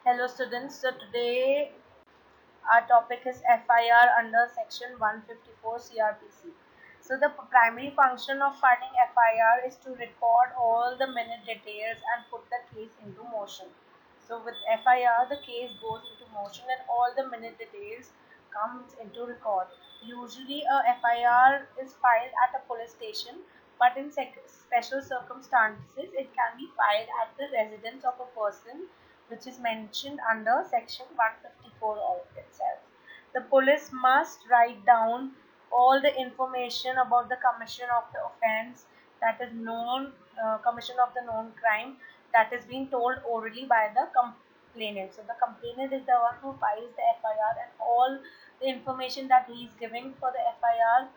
Hello students, so today our topic is FIR under section 154 CRPC. So the primary function of filing FIR is to record all the minute details and put the case into motion. So with FIR the case goes into motion and all the minute details comes into record. Usually a FIR is filed at a police station, but in special circumstances it can be filed at the residence of a person, which is mentioned under section 154 of itself. The police must write down all the information about the commission of the offense, that is known, commission of the known crime, that is being told orally by the complainant. So the complainant is the one who files the FIR, and all the information that he is giving for the FIR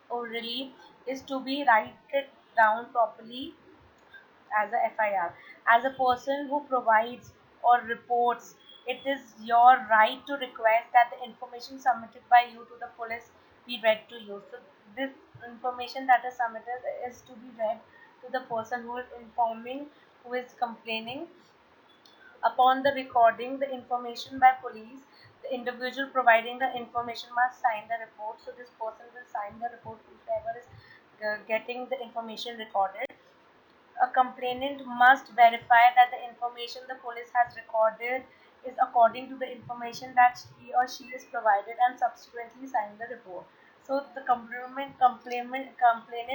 orally is to be written down properly as a FIR. As a person who provides or reports, it is your right to request that the information submitted by you to the police be read to you. So this information that is submitted is to be read to the person who is informing, who is complaining. Upon the recording the information by police, the individual providing the information must sign the report. So this person will sign the report, whoever is getting the information recorded. A complainant must verify that the information the police has recorded is according to the information that he or she is provided, and subsequently sign the report. So the complainant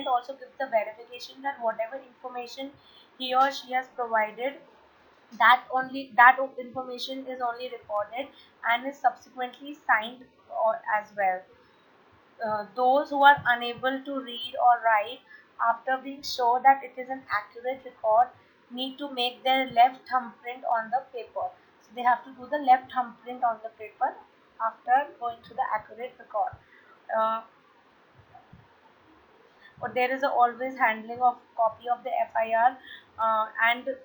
also gives the verification that whatever information he or she has provided, that information is only recorded and is subsequently signed as well. Those who are unable to read or write, after being sure that it is an accurate record, need to make their left thumbprint on the paper. So they have to do the left thumbprint on the paper after going to the accurate record. Uh, but there is a always handling of copy of the FIR, and it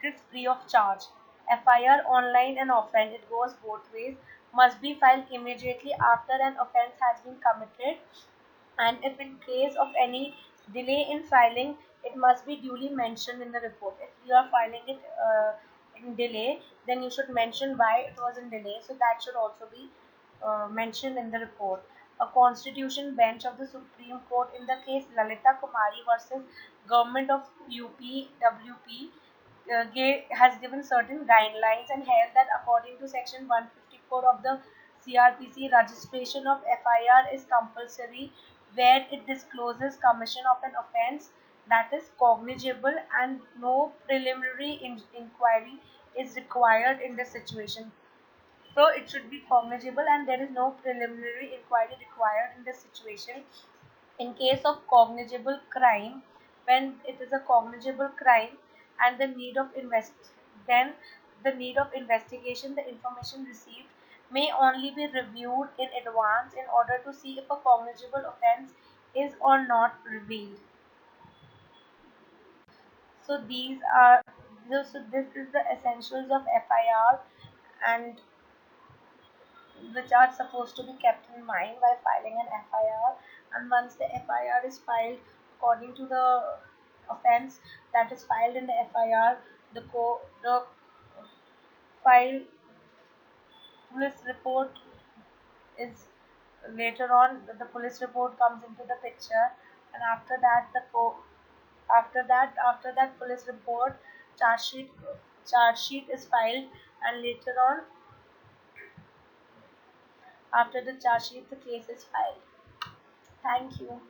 is free of charge. FIR online and offline, it goes both ways, must be filed immediately after an offense has been committed, and if in case of any delay in filing, it must be duly mentioned in the report. If you are filing it in delay, then you should mention why it was in delay, so that should also be mentioned in the report. A constitution bench of the Supreme Court in the case Lalita Kumari versus Government of UPWP has given certain guidelines and held that according to section 154 of the CRPC, registration of FIR is compulsory where it discloses commission of an offence that is cognizable, and no preliminary inquiry is required in this situation. So it should be cognizable and there is no preliminary inquiry required in this situation. In case of cognizable crime, when it is a cognizable crime and the need of then the need of investigation, the information received may only be reviewed in advance in order to see if a cognizable offense is or not revealed. So this is the essentials of FIR, and which are supposed to be kept in mind while filing an FIR. And once the FIR is filed according to the offense that is filed in the FIR, the file police report is later on. The police report comes into the picture, and after that police report, charge sheet is filed, and later on, after the charge sheet, the case is filed. Thank you.